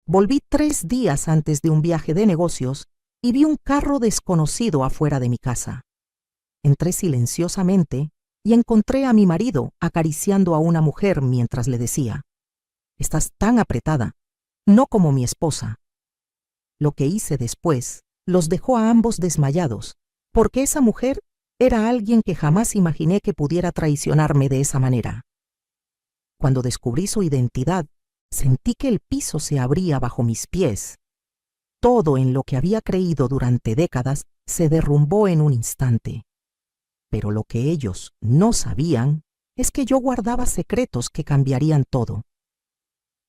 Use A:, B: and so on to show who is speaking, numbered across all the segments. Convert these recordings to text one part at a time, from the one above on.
A: Volví 3 días antes de un viaje de negocios y vi un carro desconocido afuera de mi casa. Entré silenciosamente y encontré a mi marido acariciando a una mujer mientras le decía: «Estás tan apretada, no como mi esposa». Lo que hice después los dejó a ambos desmayados, porque esa mujer era alguien que jamás imaginé que pudiera traicionarme de esa manera. Cuando descubrí su identidad, sentí que el piso se abría bajo mis pies. Todo en lo que había creído durante décadas se derrumbó en un instante. Pero lo que ellos no sabían es que yo guardaba secretos que cambiarían todo.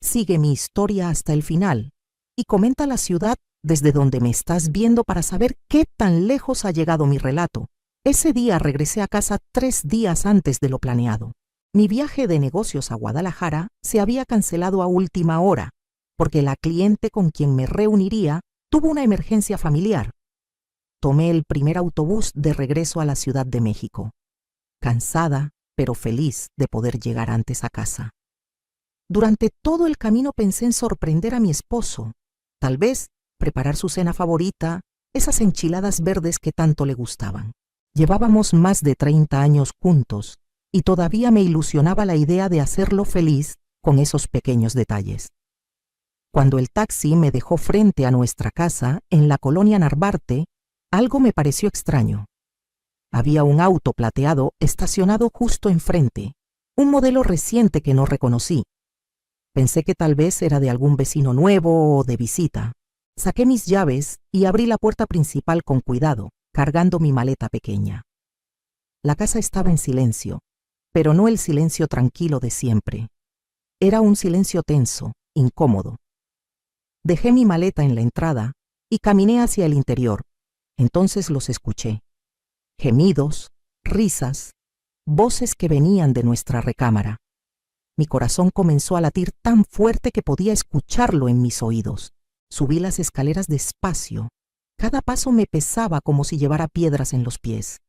A: Sigue mi historia hasta el final y comenta la ciudad desde donde me estás viendo para saber qué tan lejos ha llegado mi relato. Ese día regresé a casa 3 días antes de lo planeado. Mi viaje de negocios a Guadalajara se había cancelado a última hora, porque la cliente con quien me reuniría tuvo una emergencia familiar. Tomé el primer autobús de regreso a la Ciudad de México, cansada pero feliz de poder llegar antes a casa. Durante todo el camino pensé en sorprender a mi esposo, tal vez preparar su cena favorita, esas enchiladas verdes que tanto le gustaban. Llevábamos más de 30 años juntos y todavía me ilusionaba la idea de hacerlo feliz con esos pequeños detalles. Cuando el taxi me dejó frente a nuestra casa en la colonia Narvarte, algo me pareció extraño. Había un auto plateado estacionado justo enfrente, un modelo reciente que no reconocí. Pensé que tal vez era de algún vecino nuevo o de visita. Saqué mis llaves y abrí la puerta principal con cuidado, cargando mi maleta pequeña. La casa estaba en silencio, pero no el silencio tranquilo de siempre. Era un silencio tenso, incómodo. Dejé mi maleta en la entrada y caminé hacia el interior. Entonces los escuché. Gemidos, risas, voces que venían de nuestra recámara. Mi corazón comenzó a latir tan fuerte que podía escucharlo en mis oídos. Subí las escaleras despacio. Cada paso me pesaba como si llevara piedras en los pies.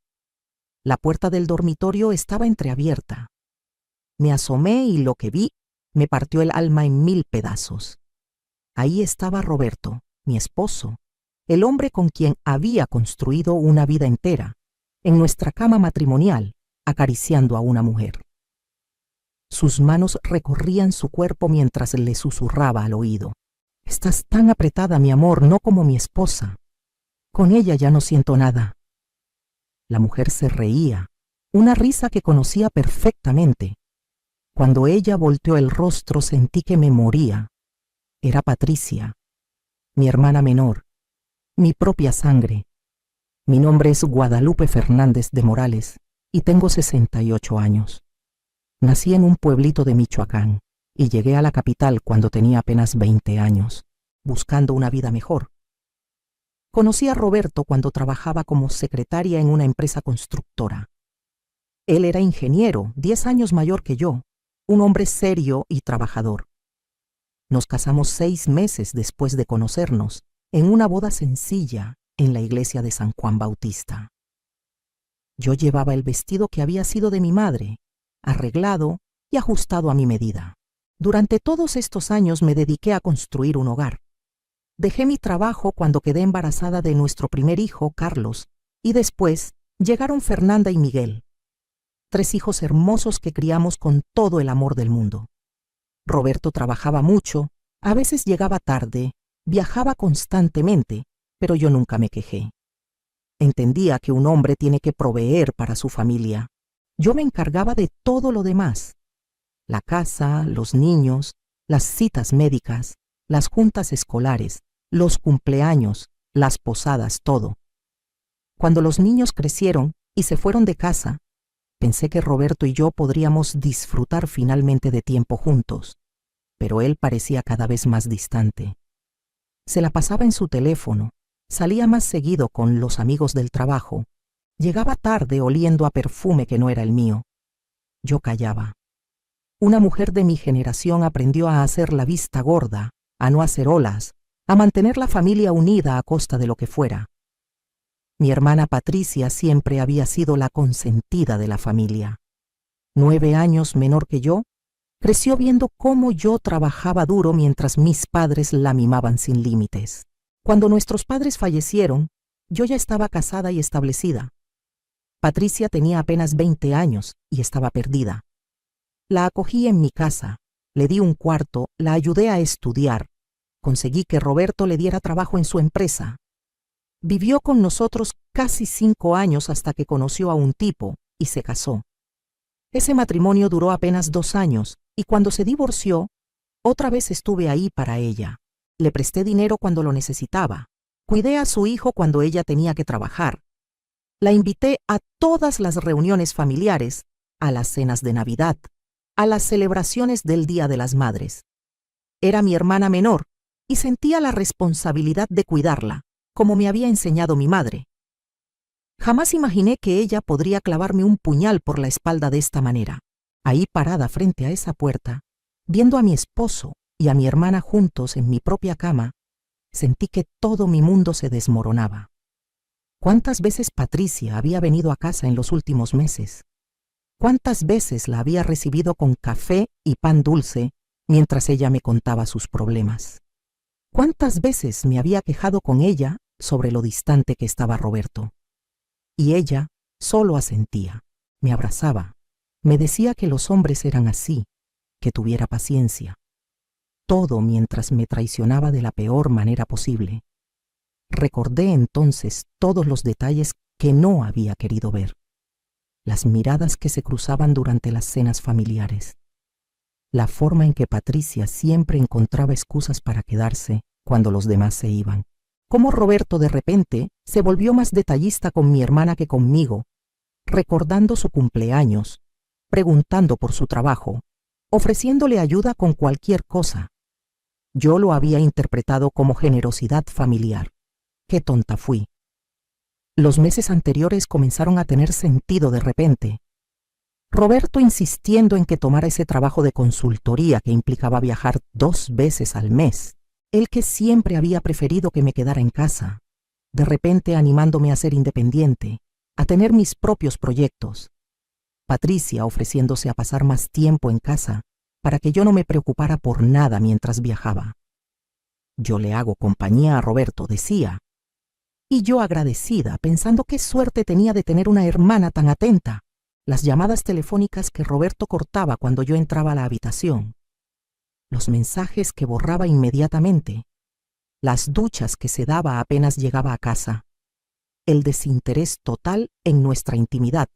A: La puerta del dormitorio estaba entreabierta. Me asomé y lo que vi me partió el alma en 1000 pedazos. Ahí estaba Roberto, mi esposo, el hombre con quien había construido una vida entera, en nuestra cama matrimonial, acariciando a una mujer. Sus manos recorrían su cuerpo mientras le susurraba al oído: «Estás tan apretada, mi amor, no como mi esposa. Con ella ya no siento nada». La mujer se reía, una risa que conocía perfectamente. Cuando ella volteó el rostro sentí que me moría. Era Patricia, mi hermana menor, mi propia sangre. Mi nombre es Guadalupe Fernández de Morales y tengo 68 años. Nací en un pueblito de Michoacán y llegué a la capital cuando tenía apenas 20 años, buscando una vida mejor. Conocí a Roberto cuando trabajaba como secretaria en una empresa constructora. Él era ingeniero, 10 años mayor que yo, un hombre serio y trabajador. Nos casamos 6 meses después de conocernos, en una boda sencilla en la iglesia de San Juan Bautista. Yo llevaba el vestido que había sido de mi madre, arreglado y ajustado a mi medida. Durante todos estos años me dediqué a construir un hogar. Dejé mi trabajo cuando quedé embarazada de nuestro primer hijo, Carlos, y después llegaron Fernanda y Miguel, 3 hijos hermosos que criamos con todo el amor del mundo. Roberto trabajaba mucho, a veces llegaba tarde, viajaba constantemente, pero yo nunca me quejé. Entendía que un hombre tiene que proveer para su familia. Yo me encargaba de todo lo demás: la casa, los niños, las citas médicas, las juntas escolares, los cumpleaños, las posadas, todo. Cuando los niños crecieron y se fueron de casa, pensé que Roberto y yo podríamos disfrutar finalmente de tiempo juntos, pero él parecía cada vez más distante. Se la pasaba en su teléfono, salía más seguido con los amigos del trabajo, llegaba tarde oliendo a perfume que no era el mío. Yo callaba. Una mujer de mi generación aprendió a hacer la vista gorda, a no hacer olas, a mantener la familia unida a costa de lo que fuera. Mi hermana Patricia siempre había sido la consentida de la familia. 9 años menor que yo, Creció viendo cómo yo trabajaba duro mientras mis padres la mimaban sin límites. Cuando nuestros padres fallecieron, yo ya estaba casada y establecida. Patricia tenía apenas 20 años y estaba perdida. La acogí en mi casa, le di un cuarto, la ayudé a estudiar. Conseguí que Roberto le diera trabajo en su empresa. Vivió con nosotros casi 5 años hasta que conoció a un tipo y se casó. Ese matrimonio duró apenas 2 años y cuando se divorció, otra vez estuve ahí para ella. Le presté dinero cuando lo necesitaba. Cuidé a su hijo cuando ella tenía que trabajar. La invité a todas las reuniones familiares, a las cenas de Navidad, a las celebraciones del Día de las Madres. Era mi hermana menor y sentía la responsabilidad de cuidarla, como me había enseñado mi madre. Jamás imaginé que ella podría clavarme un puñal por la espalda de esta manera. Ahí parada frente a esa puerta, viendo a mi esposo y a mi hermana juntos en mi propia cama, sentí que todo mi mundo se desmoronaba. ¿Cuántas veces Patricia había venido a casa en los últimos meses? ¿Cuántas veces la había recibido con café y pan dulce mientras ella me contaba sus problemas? ¿Cuántas veces me había quejado con ella sobre lo distante que estaba Roberto? Y ella solo asentía, me abrazaba, me decía que los hombres eran así, que tuviera paciencia. Todo mientras me traicionaba de la peor manera posible. Recordé entonces todos los detalles que no había querido ver. Las miradas que se cruzaban durante las cenas familiares. La forma en que Patricia siempre encontraba excusas para quedarse cuando los demás se iban. Cómo Roberto de repente se volvió más detallista con mi hermana que conmigo, recordando su cumpleaños, preguntando por su trabajo, ofreciéndole ayuda con cualquier cosa. Yo lo había interpretado como generosidad familiar. ¡Qué tonta fui! Los meses anteriores comenzaron a tener sentido de repente. Roberto insistiendo en que tomara ese trabajo de consultoría que implicaba viajar 2 veces al mes. Él que siempre había preferido que me quedara en casa, de repente animándome a ser independiente, a tener mis propios proyectos. Patricia ofreciéndose a pasar más tiempo en casa para que yo no me preocupara por nada mientras viajaba. Yo le hago compañía a Roberto, decía, y yo agradecida, pensando qué suerte tenía de tener una hermana tan atenta, las llamadas telefónicas que Roberto cortaba cuando yo entraba a la habitación, los mensajes que borraba inmediatamente, las duchas que se daba apenas llegaba a casa, el desinterés total en nuestra intimidad.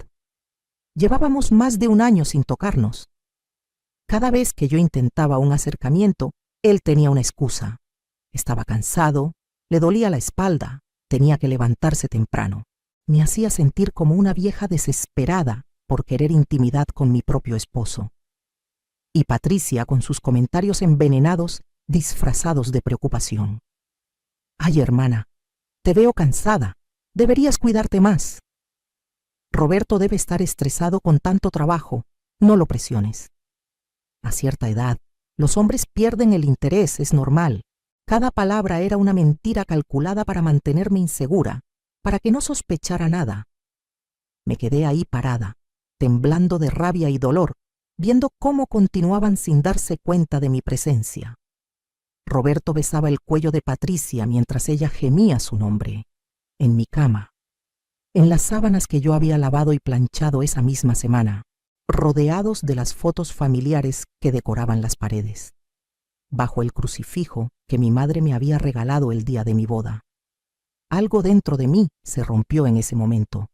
A: Llevábamos más de 1 año sin tocarnos. Cada vez que yo intentaba un acercamiento, él tenía una excusa. Estaba cansado, le dolía la espalda, tenía que levantarse temprano. Me hacía sentir como una vieja desesperada por querer intimidad con mi propio esposo. Y Patricia con sus comentarios envenenados, disfrazados de preocupación. «Ay, hermana, te veo cansada. Deberías cuidarte más. Roberto debe estar estresado con tanto trabajo. No lo presiones. A cierta edad, los hombres pierden el interés, es normal. Cada palabra era una mentira calculada para mantenerme insegura, para que no sospechara nada. Me quedé ahí parada, temblando de rabia y dolor, viendo cómo continuaban sin darse cuenta de mi presencia. Roberto besaba el cuello de Patricia mientras ella gemía su nombre, en mi cama, en las sábanas que yo había lavado y planchado esa misma semana, rodeados de las fotos familiares que decoraban las paredes, bajo el crucifijo que mi madre me había regalado el día de mi boda. Algo dentro de mí se rompió en ese momento.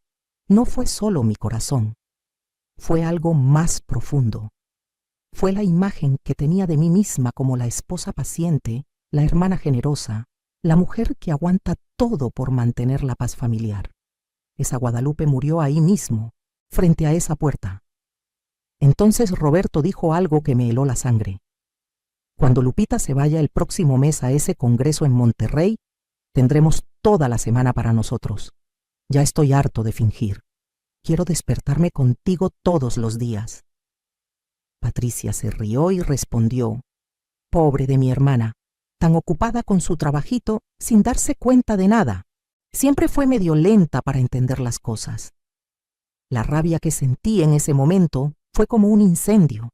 A: No fue solo mi corazón, fue algo más profundo. Fue la imagen que tenía de mí misma como la esposa paciente, la hermana generosa, la mujer que aguanta todo por mantener la paz familiar. Esa Guadalupe murió ahí mismo, frente a esa puerta. Entonces Roberto dijo algo que me heló la sangre. Cuando Lupita se vaya el próximo mes a ese congreso en Monterrey, tendremos toda la semana para nosotros. Ya estoy harto de fingir. Quiero despertarme contigo todos los días. Patricia se rió y respondió, pobre de mi hermana, tan ocupada con su trabajito sin darse cuenta de nada. Siempre fue medio lenta para entender las cosas. La rabia que sentí en ese momento fue como un incendio.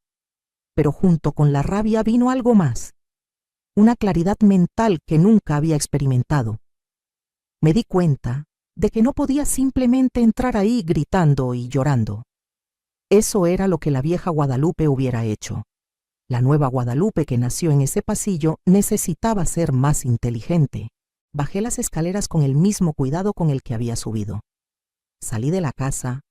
A: pero junto con la rabia vino algo más, una claridad mental que nunca había experimentado. Me di cuenta de que no podía simplemente entrar ahí gritando y llorando. Eso era lo que la vieja Guadalupe hubiera hecho. La nueva Guadalupe que nació en ese pasillo necesitaba ser más inteligente. Bajé las escaleras con el mismo cuidado con el que había subido. Salí de la casa,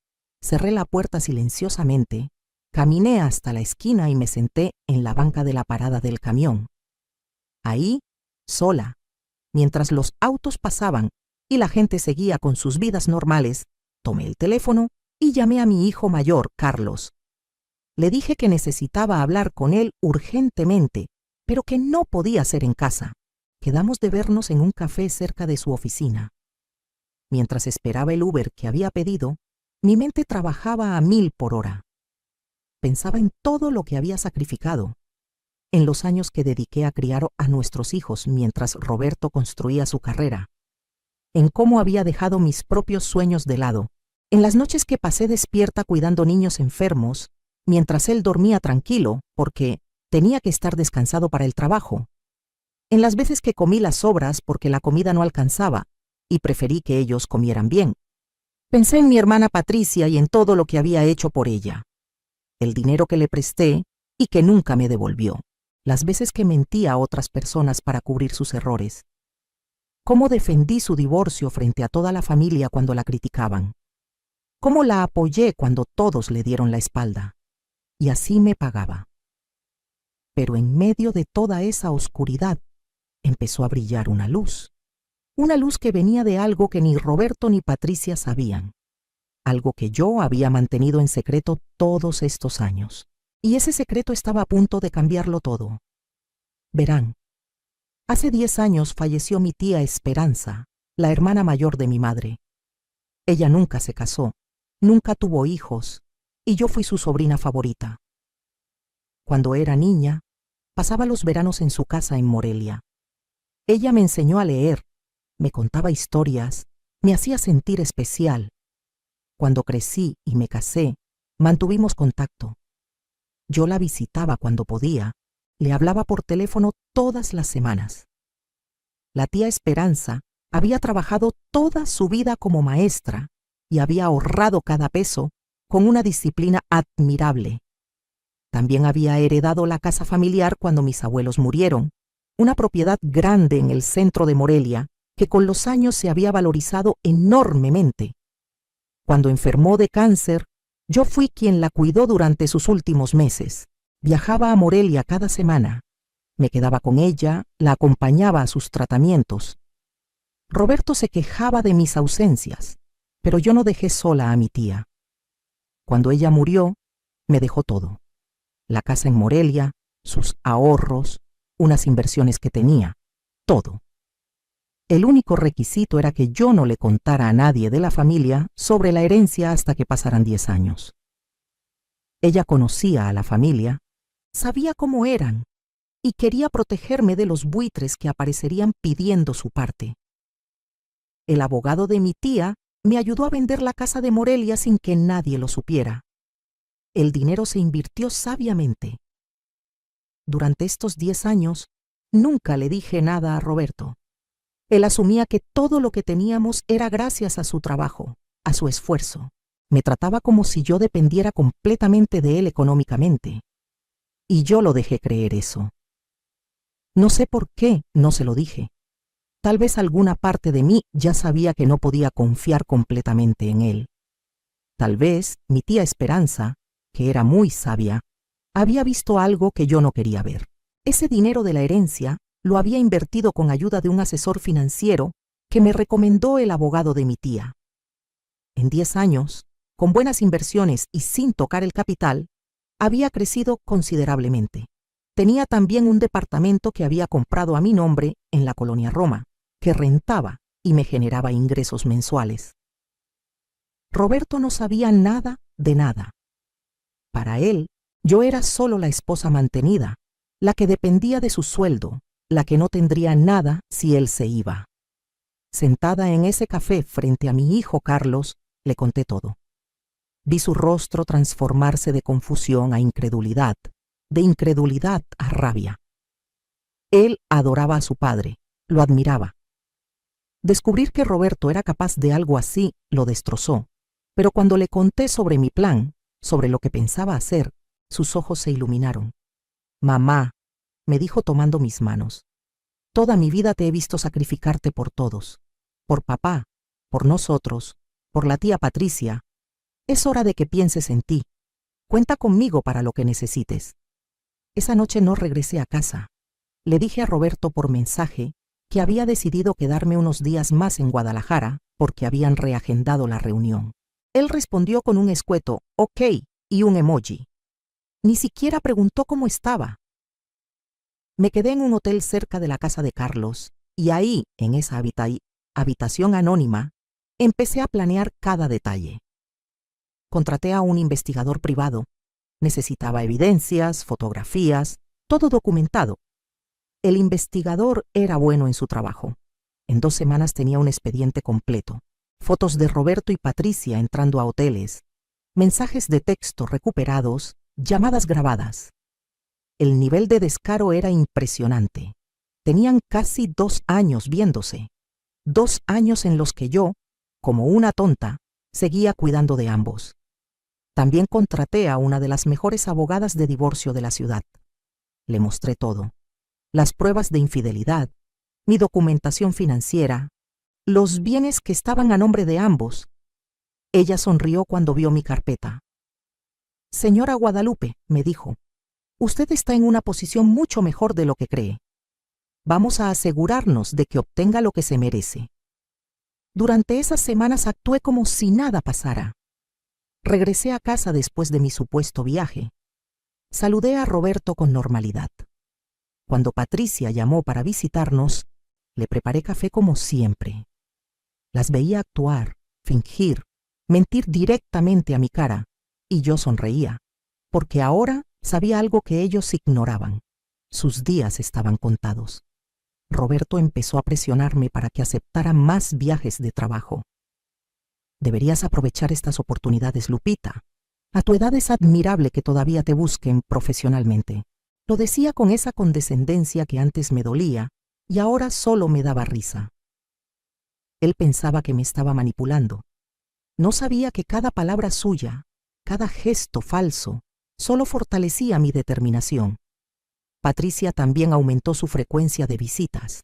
A: cerré la puerta silenciosamente, caminé hasta la esquina y me senté en la banca de la parada del camión. Ahí, sola, mientras los autos pasaban y la gente seguía con sus vidas normales, tomé el teléfono y llamé a mi hijo mayor, Carlos. Le dije que necesitaba hablar con él urgentemente, pero que no podía ser en casa. Quedamos de vernos en un café cerca de su oficina. Mientras esperaba el Uber que había pedido, mi mente trabajaba a 1000 por hora. Pensaba en todo lo que había sacrificado, en los años que dediqué a criar a nuestros hijos mientras Roberto construía su carrera, en cómo había dejado mis propios sueños de lado, en las noches que pasé despierta cuidando niños enfermos, mientras él dormía tranquilo porque tenía que estar descansado para el trabajo, en las veces que comí las sobras porque la comida no alcanzaba y preferí que ellos comieran bien. Pensé en mi hermana Patricia y en todo lo que había hecho por ella, el dinero que le presté y que nunca me devolvió, las veces que mentí a otras personas para cubrir sus errores, cómo defendí su divorcio frente a toda la familia cuando la criticaban, cómo la apoyé cuando todos le dieron la espalda, y así me pagaba. Pero en medio de toda esa oscuridad empezó a brillar una luz que venía de algo que ni Roberto ni Patricia sabían, algo que yo había mantenido en secreto todos estos años. Y ese secreto estaba a punto de cambiarlo todo. Verán, hace 10 años falleció mi tía Esperanza, la hermana mayor de mi madre. Ella nunca se casó, nunca tuvo hijos, y yo fui su sobrina favorita. Cuando era niña, pasaba los veranos en su casa en Morelia. Ella me enseñó a leer, me contaba historias, me hacía sentir especial. Cuando crecí y me casé, mantuvimos contacto. Yo la visitaba cuando podía, le hablaba por teléfono todas las semanas. La tía Esperanza había trabajado toda su vida como maestra y había ahorrado cada peso con una disciplina admirable. También había heredado la casa familiar cuando mis abuelos murieron, una propiedad grande en el centro de Morelia que con los años se había valorizado enormemente. Cuando enfermó de cáncer, yo fui quien la cuidó durante sus últimos meses. Viajaba a Morelia cada semana. Me quedaba con ella, la acompañaba a sus tratamientos. Roberto se quejaba de mis ausencias, pero yo no dejé sola a mi tía. Cuando ella murió, me dejó todo. La casa en Morelia, sus ahorros, unas inversiones que tenía, todo. El único requisito era que yo no le contara a nadie de la familia sobre la herencia hasta que pasaran 10 años. Ella conocía a la familia, sabía cómo eran y quería protegerme de los buitres que aparecerían pidiendo su parte. El abogado de mi tía me ayudó a vender la casa de Morelia sin que nadie lo supiera. El dinero se invirtió sabiamente. Durante estos 10 años, nunca le dije nada a Roberto. Él asumía que todo lo que teníamos era gracias a su trabajo, a su esfuerzo. Me trataba como si yo dependiera completamente de él económicamente. Y yo lo dejé creer eso. No sé por qué no se lo dije. Tal vez alguna parte de mí ya sabía que no podía confiar completamente en él. Tal vez mi tía Esperanza, que era muy sabia, había visto algo que yo no quería ver. Ese dinero de la herencia lo había invertido con ayuda de un asesor financiero que me recomendó el abogado de mi tía. En 10 años, con buenas inversiones y sin tocar el capital, había crecido considerablemente. Tenía también un departamento que había comprado a mi nombre en la colonia Roma, que rentaba y me generaba ingresos mensuales. Roberto no sabía nada de nada. Para él, yo era solo la esposa mantenida, la que dependía de su sueldo, la que no tendría nada si él se iba. Sentada en ese café frente a mi hijo Carlos, le conté todo. Vi su rostro transformarse de confusión a incredulidad, de incredulidad a rabia. Él adoraba a su padre, lo admiraba. Descubrir que Roberto era capaz de algo así lo destrozó, pero cuando le conté sobre mi plan, sobre lo que pensaba hacer, sus ojos se iluminaron. «Mamá», me dijo tomando mis manos, «toda mi vida te he visto sacrificarte por todos, por papá, por nosotros, por la tía Patricia. Es hora de que pienses en ti. Cuenta conmigo para lo que necesites». Esa noche no regresé a casa. Le dije a Roberto por mensaje que había decidido quedarme unos días más en Guadalajara porque habían reagendado la reunión. Él respondió con un escueto «ok» y un emoji. Ni siquiera preguntó cómo estaba. Me quedé en un hotel cerca de la casa de Carlos y ahí, en esa habitación anónima, empecé a planear cada detalle. Contraté a un investigador privado. Necesitaba evidencias, fotografías, todo documentado. El investigador era bueno en su trabajo. En 2 semanas tenía un expediente completo. Fotos de Roberto y Patricia entrando a hoteles, mensajes de texto recuperados, llamadas grabadas. El nivel de descaro era impresionante. Tenían casi 2 años viéndose. 2 años en los que yo, como una tonta, seguía cuidando de ambos. También contraté a una de las mejores abogadas de divorcio de la ciudad. Le mostré todo. Las pruebas de infidelidad, mi documentación financiera, los bienes que estaban a nombre de ambos. Ella sonrió cuando vio mi carpeta. «Señora Guadalupe», me dijo, «usted está en una posición mucho mejor de lo que cree. Vamos a asegurarnos de que obtenga lo que se merece». Durante esas semanas actué como si nada pasara. Regresé a casa después de mi supuesto viaje. Saludé a Roberto con normalidad. Cuando Patricia llamó para visitarnos, le preparé café como siempre. Las veía actuar, fingir, mentir directamente a mi cara, y yo sonreía, porque ahora sabía algo que ellos ignoraban. Sus días estaban contados. Roberto empezó a presionarme para que aceptara más viajes de trabajo. «Deberías aprovechar estas oportunidades, Lupita. A tu edad es admirable que todavía te busquen profesionalmente». Lo decía con esa condescendencia que antes me dolía y ahora solo me daba risa. Él pensaba que me estaba manipulando. No sabía que cada palabra suya, cada gesto falso, solo fortalecía mi determinación. Patricia también aumentó su frecuencia de visitas.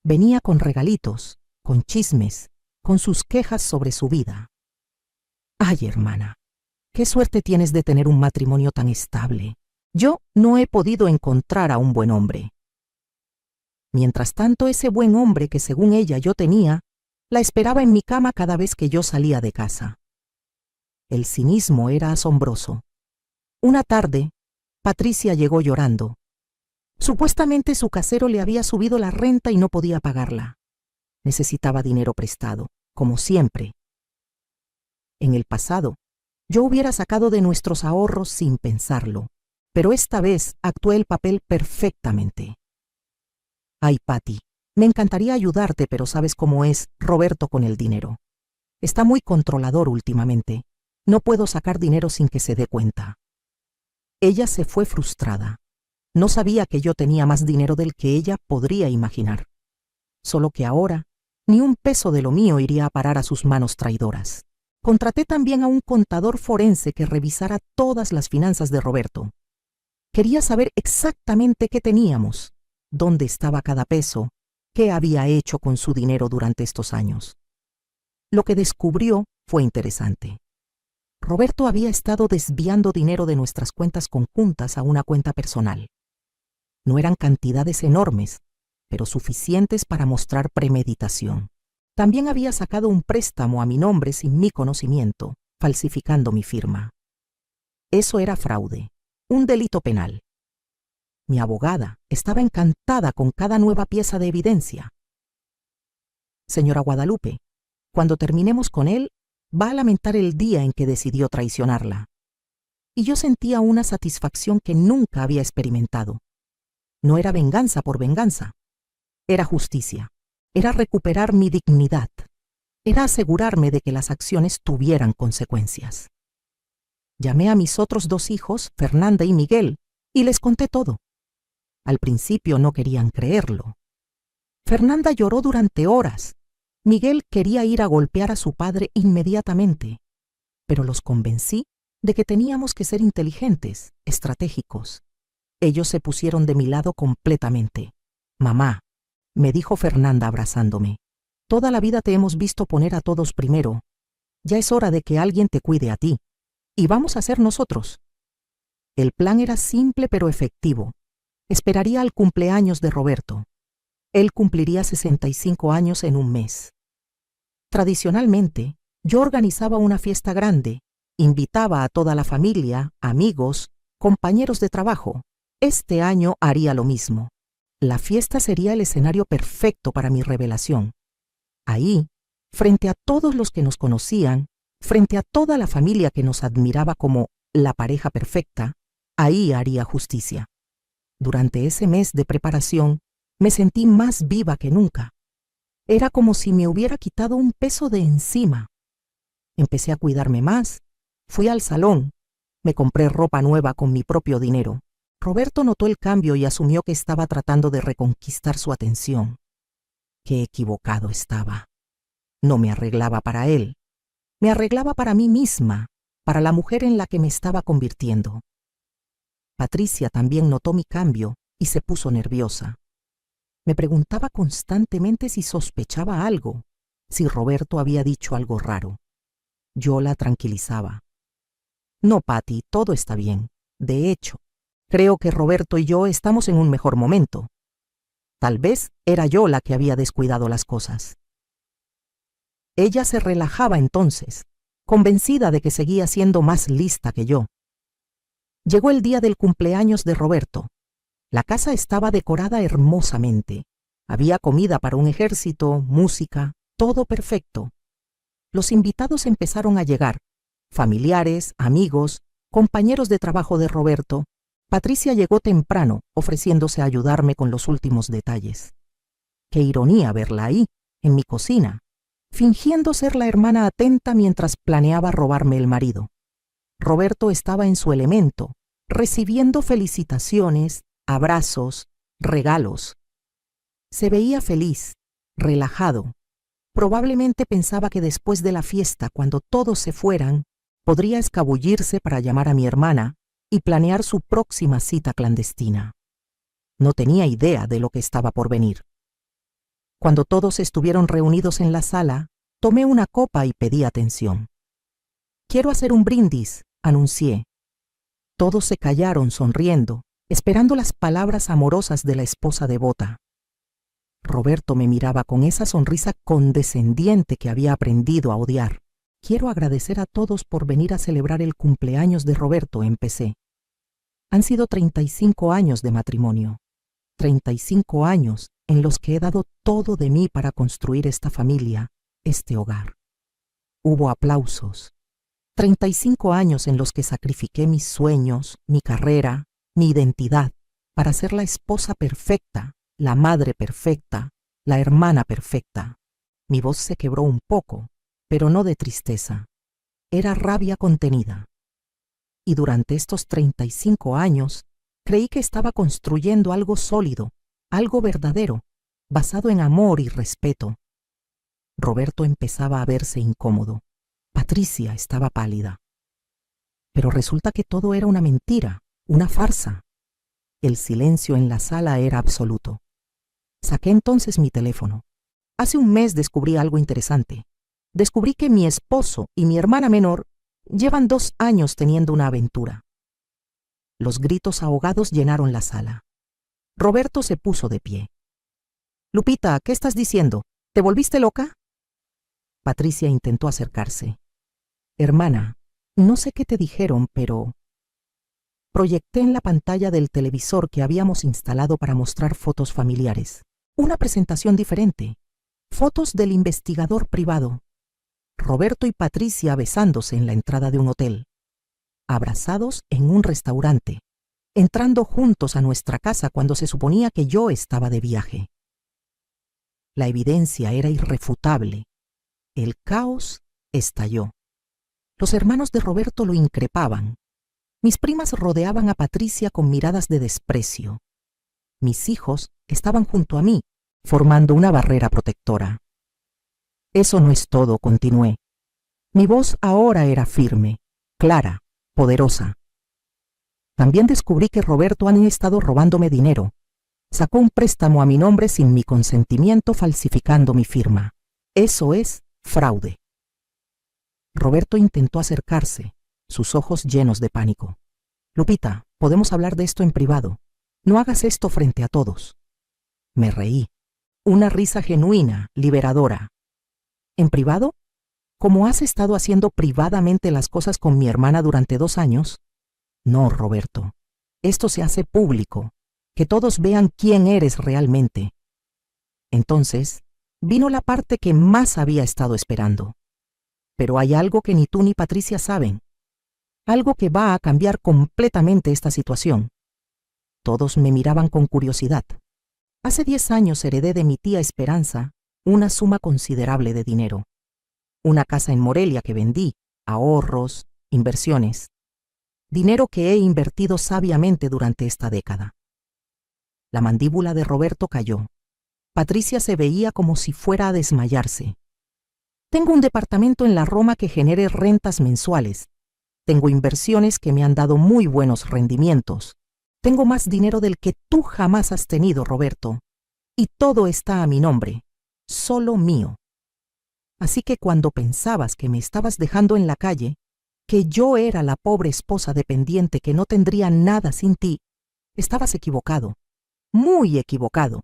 A: Venía con regalitos, con chismes, con sus quejas sobre su vida. «Ay, hermana, qué suerte tienes de tener un matrimonio tan estable. Yo no he podido encontrar a un buen hombre». Mientras tanto, ese buen hombre que según ella yo tenía, la esperaba en mi cama cada vez que yo salía de casa. El cinismo era asombroso. Una tarde, Patricia llegó llorando. Supuestamente su casero le había subido la renta y no podía pagarla. Necesitaba dinero prestado, como siempre. En el pasado, yo hubiera sacado de nuestros ahorros sin pensarlo, pero esta vez actué el papel perfectamente. «Ay, Pati, me encantaría ayudarte, pero sabes cómo es Roberto con el dinero. Está muy controlador últimamente. No puedo sacar dinero sin que se dé cuenta». Ella se fue frustrada. No sabía que yo tenía más dinero del que ella podría imaginar. Solo que ahora, ni un peso de lo mío iría a parar a sus manos traidoras. Contraté también a un contador forense que revisara todas las finanzas de Roberto. Quería saber exactamente qué teníamos, dónde estaba cada peso, qué había hecho con su dinero durante estos años. Lo que descubrió fue interesante. Roberto había estado desviando dinero de nuestras cuentas conjuntas a una cuenta personal. No eran cantidades enormes, pero suficientes para mostrar premeditación. También había sacado un préstamo a mi nombre sin mi conocimiento, falsificando mi firma. Eso era fraude, un delito penal. Mi abogada estaba encantada con cada nueva pieza de evidencia. «Señora Guadalupe, cuando terminemos con él, va a lamentar el día en que decidió traicionarla». Y yo sentía una satisfacción que nunca había experimentado. No era venganza por venganza. Era justicia. Era recuperar mi dignidad. Era asegurarme de que las acciones tuvieran consecuencias. Llamé a mis otros 2 hijos, Fernanda y Miguel, y les conté todo. Al principio no querían creerlo. Fernanda lloró durante horas. Miguel quería ir a golpear a su padre inmediatamente, pero los convencí de que teníamos que ser inteligentes, estratégicos. Ellos se pusieron de mi lado completamente. Mamá, me dijo Fernanda abrazándome, toda la vida te hemos visto poner a todos primero. Ya es hora de que alguien te cuide a ti. Y vamos a ser nosotros. El plan era simple pero efectivo. Esperaría al cumpleaños de Roberto. Él cumpliría 65 años en un mes. Tradicionalmente, yo organizaba una fiesta grande, invitaba a toda la familia, amigos, compañeros de trabajo. Este año haría lo mismo. La fiesta sería el escenario perfecto para mi revelación. Ahí, frente a todos los que nos conocían, frente a toda la familia que nos admiraba como la pareja perfecta, ahí haría justicia. Durante ese mes de preparación, me sentí más viva que nunca. Era como si me hubiera quitado un peso de encima. Empecé a cuidarme más, fui al salón, me compré ropa nueva con mi propio dinero. Roberto notó el cambio y asumió que estaba tratando de reconquistar su atención. Qué equivocado estaba. No me arreglaba para él. Me arreglaba para mí misma, para la mujer en la que me estaba convirtiendo. Patricia también notó mi cambio y se puso nerviosa. Me preguntaba constantemente si sospechaba algo, si Roberto había dicho algo raro. Yo la tranquilizaba. No, Patty, todo está bien. De hecho, creo que Roberto y yo estamos en un mejor momento. Tal vez era yo la que había descuidado las cosas. Ella se relajaba entonces, convencida de que seguía siendo más lista que yo. Llegó el día del cumpleaños de Roberto. La casa estaba decorada hermosamente. Había comida para un ejército, música, todo perfecto. Los invitados empezaron a llegar, familiares, amigos, compañeros de trabajo de Roberto. Patricia llegó temprano, ofreciéndose a ayudarme con los últimos detalles. Qué ironía verla ahí, en mi cocina, fingiendo ser la hermana atenta mientras planeaba robarme el marido. Roberto estaba en su elemento, recibiendo felicitaciones, abrazos, regalos. Se veía feliz, relajado. Probablemente pensaba que después de la fiesta, cuando todos se fueran, podría escabullirse para llamar a mi hermana y planear su próxima cita clandestina. No tenía idea de lo que estaba por venir. Cuando todos estuvieron reunidos en la sala, tomé una copa y pedí atención. «Quiero hacer un brindis», anuncié. Todos se callaron sonriendo, esperando las palabras amorosas de la esposa devota. Roberto me miraba con esa sonrisa condescendiente que había aprendido a odiar. «Quiero agradecer a todos por venir a celebrar el cumpleaños de Roberto», empecé. Han sido 35 años de matrimonio. 35 años en los que he dado todo de mí para construir esta familia, este hogar. Hubo aplausos. 35 años en los que sacrifiqué mis sueños, mi carrera, mi identidad, para ser la esposa perfecta, la madre perfecta, la hermana perfecta. Mi voz se quebró un poco, pero no de tristeza. Era rabia contenida. Y durante estos 35 años, creí que estaba construyendo algo sólido, algo verdadero, basado en amor y respeto. Roberto empezaba a verse incómodo. Patricia estaba pálida. Pero resulta que todo era una mentira, una farsa. El silencio en la sala era absoluto. Saqué entonces mi teléfono. Hace un mes descubrí algo interesante. Descubrí que mi esposo y mi hermana menor llevan 2 años teniendo una aventura. Los gritos ahogados llenaron la sala. Roberto se puso de pie. «Lupita, ¿qué estás diciendo? ¿Te volviste loca?» Patricia intentó acercarse. «Hermana, no sé qué te dijeron, pero...» Proyecté en la pantalla del televisor que habíamos instalado para mostrar fotos familiares. Una presentación diferente. Fotos del investigador privado. Roberto y Patricia besándose en la entrada de un hotel. Abrazados en un restaurante. Entrando juntos a nuestra casa cuando se suponía que yo estaba de viaje. La evidencia era irrefutable. El caos estalló. Los hermanos de Roberto lo increpaban. Mis primas rodeaban a Patricia con miradas de desprecio. Mis hijos estaban junto a mí, formando una barrera protectora. Eso no es todo, continué. Mi voz ahora era firme, clara, poderosa. También descubrí que Roberto han estado robándome dinero. Sacó un préstamo a mi nombre sin mi consentimiento, falsificando mi firma. Eso es fraude. Roberto intentó acercarse, sus ojos llenos de pánico. Lupita, podemos hablar de esto en privado. No hagas esto frente a todos. Me reí. Una risa genuina, liberadora. ¿En privado? ¿Cómo has estado haciendo privadamente las cosas con mi hermana durante 2 años? No, Roberto. Esto se hace público. Que todos vean quién eres realmente. Entonces, vino la parte que más había estado esperando. Pero hay algo que ni tú ni Patricia saben. Algo que va a cambiar completamente esta situación. Todos me miraban con curiosidad. Hace 10 años heredé de mi tía Esperanza una suma considerable de dinero. Una casa en Morelia que vendí, ahorros, inversiones. Dinero que he invertido sabiamente durante esta década. La mandíbula de Roberto cayó. Patricia se veía como si fuera a desmayarse. Tengo un departamento en la Roma que genere rentas mensuales. Tengo inversiones que me han dado muy buenos rendimientos. Tengo más dinero del que tú jamás has tenido, Roberto. Y todo está a mi nombre, solo mío. Así que cuando pensabas que me estabas dejando en la calle, que yo era la pobre esposa dependiente que no tendría nada sin ti, estabas equivocado, muy equivocado.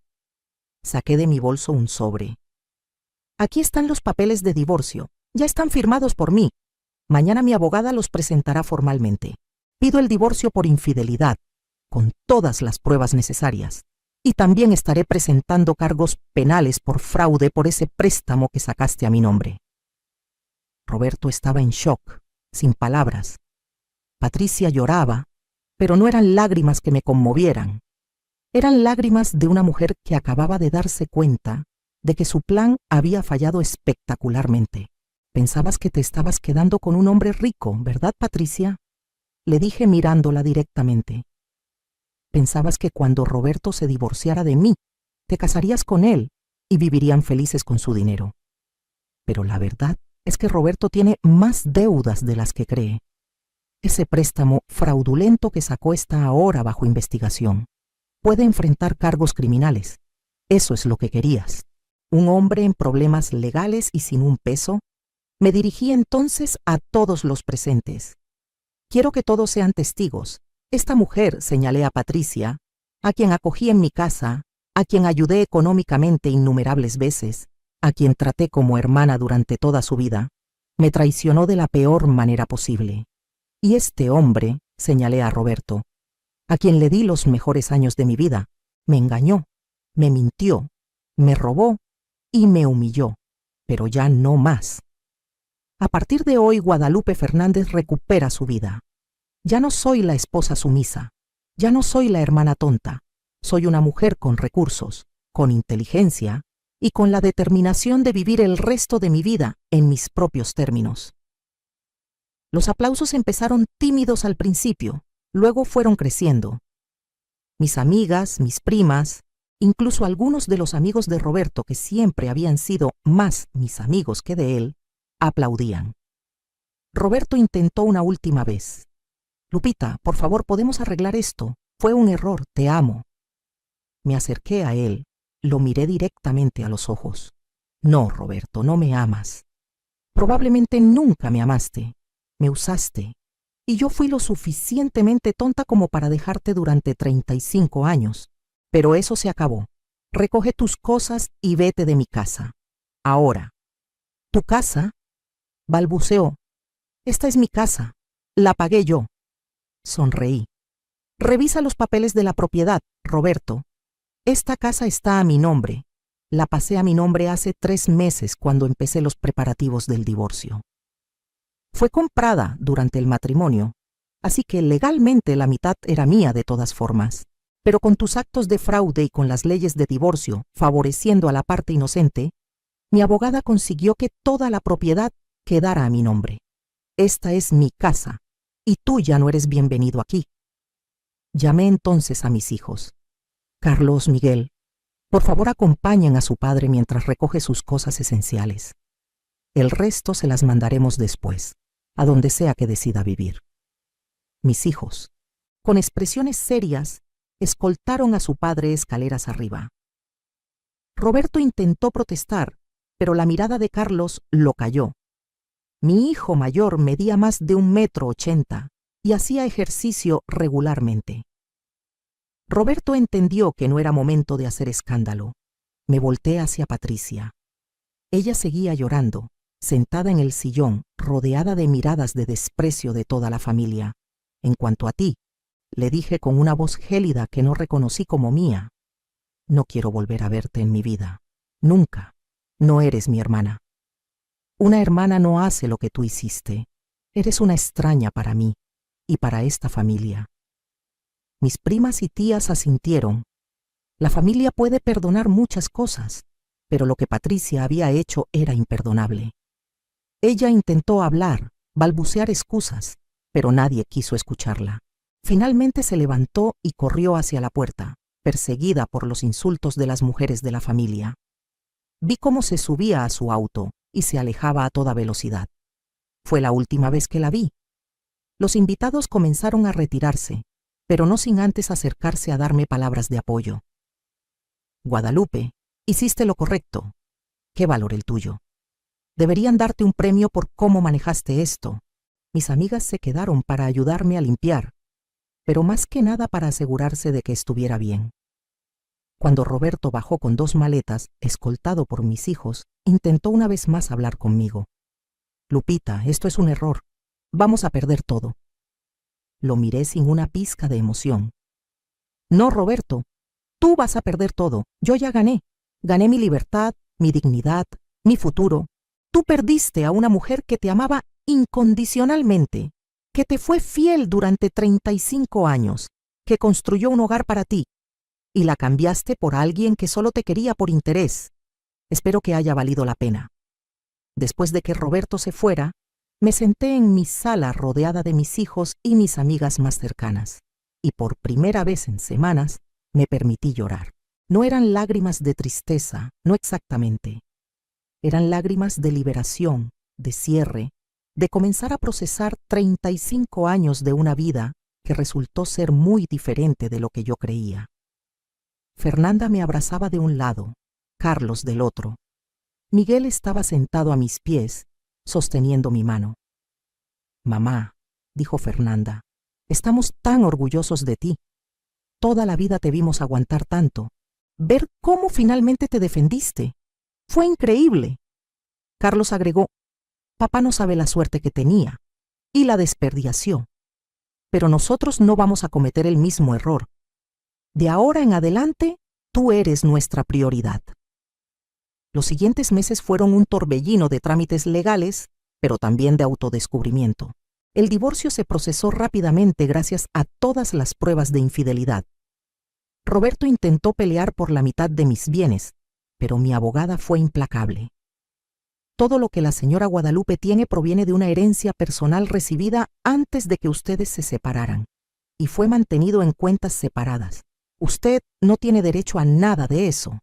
A: Saqué de mi bolso un sobre. Aquí están los papeles de divorcio. Ya están firmados por mí. Mañana mi abogada los presentará formalmente. Pido el divorcio por infidelidad, con todas las pruebas necesarias. Y también estaré presentando cargos penales por fraude por ese préstamo que sacaste a mi nombre. Roberto estaba en shock, sin palabras. Patricia lloraba, pero no eran lágrimas que me conmovieran. Eran lágrimas de una mujer que acababa de darse cuenta de que su plan había fallado espectacularmente. Pensabas que te estabas quedando con un hombre rico, ¿verdad, Patricia? Le dije mirándola directamente. Pensabas que cuando Roberto se divorciara de mí, te casarías con él y vivirían felices con su dinero. Pero la verdad es que Roberto tiene más deudas de las que cree. Ese préstamo fraudulento que sacó está ahora bajo investigación. Puede enfrentar cargos criminales. Eso es lo que querías. Un hombre en problemas legales y sin un peso. Me dirigí entonces a todos los presentes. Quiero que todos sean testigos. Esta mujer, señalé a Patricia, a quien acogí en mi casa, a quien ayudé económicamente innumerables veces, a quien traté como hermana durante toda su vida, me traicionó de la peor manera posible. Y este hombre, señalé a Roberto, a quien le di los mejores años de mi vida, me engañó, me mintió, me robó y me humilló, pero ya no más. A partir de hoy, Guadalupe Fernández recupera su vida. Ya no soy la esposa sumisa, ya no soy la hermana tonta, soy una mujer con recursos, con inteligencia y con la determinación de vivir el resto de mi vida en mis propios términos. Los aplausos empezaron tímidos al principio, luego fueron creciendo. Mis amigas, mis primas, incluso algunos de los amigos de Roberto, que siempre habían sido más mis amigos que de él, aplaudían. Roberto intentó una última vez. Lupita, por favor, ¿podemos arreglar esto? Fue un error, te amo. Me acerqué a él, lo miré directamente a los ojos. No, Roberto, no me amas. Probablemente nunca me amaste. Me usaste. Y yo fui lo suficientemente tonta como para dejarte durante 35 años. Pero eso se acabó. Recoge tus cosas y vete de mi casa. Ahora. ¿Tu casa? Balbuceó. Esta es mi casa. La pagué yo. Sonreí. Revisa los papeles de la propiedad, Roberto. Esta casa está a mi nombre. La pasé a mi nombre hace 3 meses cuando empecé los preparativos del divorcio. Fue comprada durante el matrimonio, así que legalmente la mitad era mía de todas formas. Pero con tus actos de fraude y con las leyes de divorcio favoreciendo a la parte inocente, mi abogada consiguió que toda la propiedad quedara a mi nombre. Esta es mi casa. y tú ya no eres bienvenido aquí. Llamé entonces a mis hijos. Carlos, Miguel, por favor acompañen a su padre mientras recoge sus cosas esenciales. El resto se las mandaremos después, a donde sea que decida vivir. Mis hijos, con expresiones serias, escoltaron a su padre escaleras arriba. Roberto intentó protestar, pero la mirada de Carlos lo calló. Mi hijo mayor medía más de 1,80 m y hacía ejercicio regularmente. Roberto entendió que no era momento de hacer escándalo. Me volteé hacia Patricia. Ella seguía llorando, sentada en el sillón, rodeada de miradas de desprecio de toda la familia. En cuanto a ti, le dije con una voz gélida que no reconocí como mía, no quiero volver a verte en mi vida. Nunca. No eres mi hermana. Una hermana no hace lo que tú hiciste. Eres una extraña para mí y para esta familia. Mis primas y tías asintieron. La familia puede perdonar muchas cosas, pero lo que Patricia había hecho era imperdonable. Ella intentó hablar, balbucear excusas, pero nadie quiso escucharla. Finalmente se levantó y corrió hacia la puerta, perseguida por los insultos de las mujeres de la familia. Vi cómo se subía a su auto y se alejaba a toda velocidad. Fue la última vez que la vi. Los invitados comenzaron a retirarse, pero no sin antes acercarse a darme palabras de apoyo. Guadalupe, hiciste lo correcto. Qué valor el tuyo. Deberían darte un premio por cómo manejaste esto. Mis amigas se quedaron para ayudarme a limpiar, pero más que nada para asegurarse de que estuviera bien. Cuando Roberto bajó con 2 maletas, escoltado por mis hijos, intentó una vez más hablar conmigo. Lupita, esto es un error. Vamos a perder todo. Lo miré sin una pizca de emoción. No, Roberto, tú vas a perder todo. Yo ya gané. Gané mi libertad, mi dignidad, mi futuro. Tú perdiste a una mujer que te amaba incondicionalmente, que te fue fiel durante 35 años, que construyó un hogar para ti, y la cambiaste por alguien que solo te quería por interés. Espero que haya valido la pena. Después de que Roberto se fuera, me senté en mi sala rodeada de mis hijos y mis amigas más cercanas, y por primera vez en semanas me permití llorar. No eran lágrimas de tristeza, no exactamente. Eran lágrimas de liberación, de cierre, de comenzar a procesar 35 años de una vida que resultó ser muy diferente de lo que yo creía. Fernanda me abrazaba de un lado, Carlos del otro. Miguel estaba sentado a mis pies, sosteniendo mi mano. Mamá, dijo Fernanda, estamos tan orgullosos de ti. Toda la vida te vimos aguantar tanto. Ver cómo finalmente te defendiste. Fue increíble. Carlos agregó, papá no sabe la suerte que tenía, y la desperdició. Pero nosotros no vamos a cometer el mismo error. De ahora en adelante, tú eres nuestra prioridad. Los siguientes meses fueron un torbellino de trámites legales, pero también de autodescubrimiento. El divorcio se procesó rápidamente gracias a todas las pruebas de infidelidad. Roberto intentó pelear por la mitad de mis bienes, pero mi abogada fue implacable. Todo lo que la señora Guadalupe tiene proviene de una herencia personal recibida antes de que ustedes se separaran, y fue mantenido en cuentas separadas. Usted no tiene derecho a nada de eso.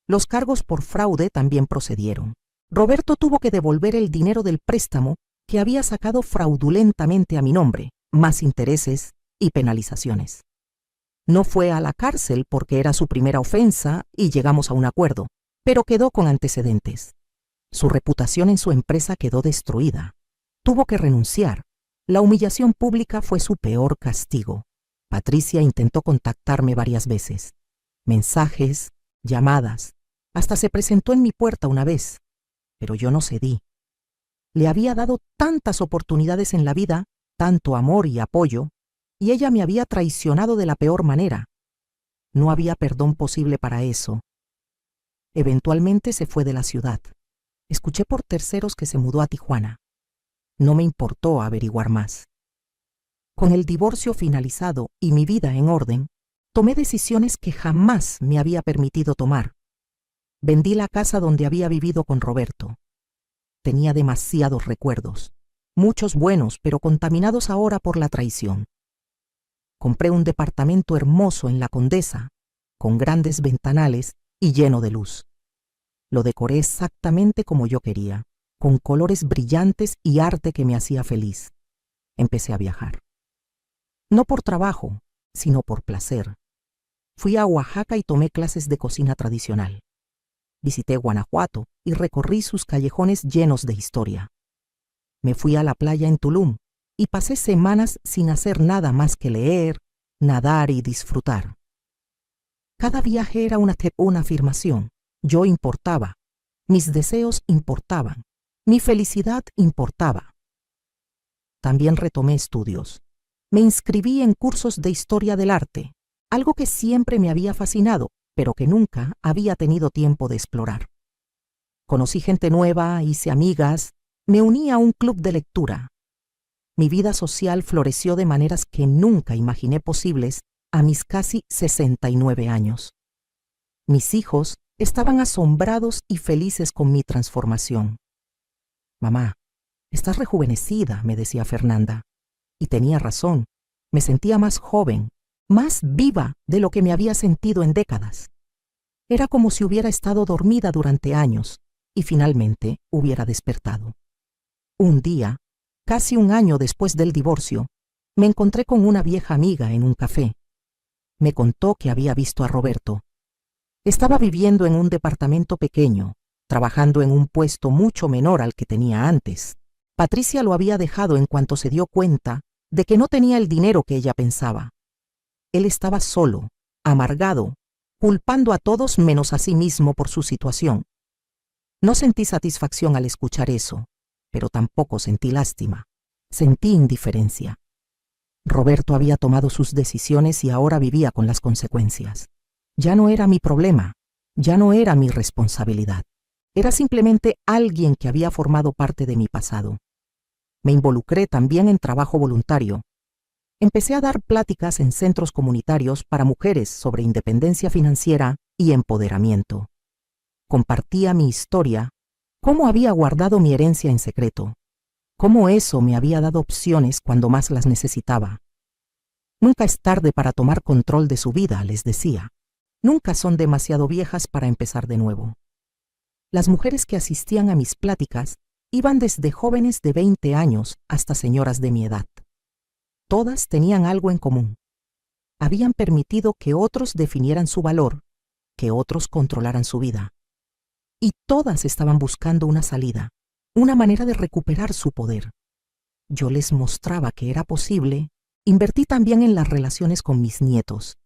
A: Los cargos por fraude también procedieron. Roberto tuvo que devolver el dinero del préstamo que había sacado fraudulentamente a mi nombre, más intereses y penalizaciones. No fue a la cárcel porque era su primera ofensa y llegamos a un acuerdo, pero quedó con antecedentes. Su reputación en su empresa quedó destruida. Tuvo que renunciar. La humillación pública fue su peor castigo. Patricia intentó contactarme varias veces. Mensajes, llamadas, hasta se presentó en mi puerta una vez, pero yo no cedí. Le había dado tantas oportunidades en la vida, tanto amor y apoyo, y ella me había traicionado de la peor manera. No había perdón posible para eso. Eventualmente se fue de la ciudad. Escuché por terceros que se mudó a Tijuana. No me importó averiguar más. Con el divorcio finalizado y mi vida en orden, tomé decisiones que jamás me había permitido tomar. Vendí la casa donde había vivido con Roberto. Tenía demasiados recuerdos. muchos buenos, pero contaminados ahora por la traición. Compré un departamento hermoso en La Condesa, con grandes ventanales y lleno de luz. Lo decoré exactamente como yo quería, con colores brillantes y arte que me hacía feliz. Empecé a viajar. No por trabajo, sino por placer. Fui a Oaxaca y tomé clases de cocina tradicional. Visité Guanajuato y recorrí sus callejones llenos de historia. Me fui a la playa en Tulum y pasé semanas sin hacer nada más que leer, nadar y disfrutar. Cada viaje era una afirmación. Yo importaba. Mis deseos importaban. Mi felicidad importaba. También retomé estudios. Me inscribí en cursos de historia del arte, algo que siempre me había fascinado, pero que nunca había tenido tiempo de explorar. Conocí gente nueva, hice amigas, me uní a un club de lectura. Mi vida social floreció de maneras que nunca imaginé posibles a mis casi 69 años. Mis hijos estaban asombrados y felices con mi transformación. «Mamá, estás rejuvenecida», me decía Fernanda. Y tenía razón, me sentía más joven, más viva de lo que me había sentido en décadas. Era como si hubiera estado dormida durante años y finalmente hubiera despertado. Un día, casi un año después del divorcio, me encontré con una vieja amiga en un café. Me contó que había visto a Roberto. Estaba viviendo en un departamento pequeño, trabajando en un puesto mucho menor al que tenía antes. Patricia lo había dejado en cuanto se dio cuenta de que no tenía el dinero que ella pensaba. Él estaba solo, amargado, culpando a todos menos a sí mismo por su situación. No sentí satisfacción al escuchar eso, pero tampoco sentí lástima. Sentí indiferencia. Roberto había tomado sus decisiones y ahora vivía con las consecuencias. Ya no era mi problema, ya no era mi responsabilidad. Era simplemente alguien que había formado parte de mi pasado. Me involucré también en trabajo voluntario. Empecé a dar pláticas en centros comunitarios para mujeres sobre independencia financiera y empoderamiento. Compartía mi historia, cómo había guardado mi herencia en secreto, cómo eso me había dado opciones cuando más las necesitaba. Nunca es tarde para tomar control de su vida, les decía. Nunca son demasiado viejas para empezar de nuevo. Las mujeres que asistían a mis pláticas iban desde jóvenes de 20 años hasta señoras de mi edad. Todas tenían algo en común. Habían permitido que otros definieran su valor, que otros controlaran su vida. Y todas estaban buscando una salida, una manera de recuperar su poder. Yo les mostraba que era posible. Invertí también en las relaciones con mis nietos.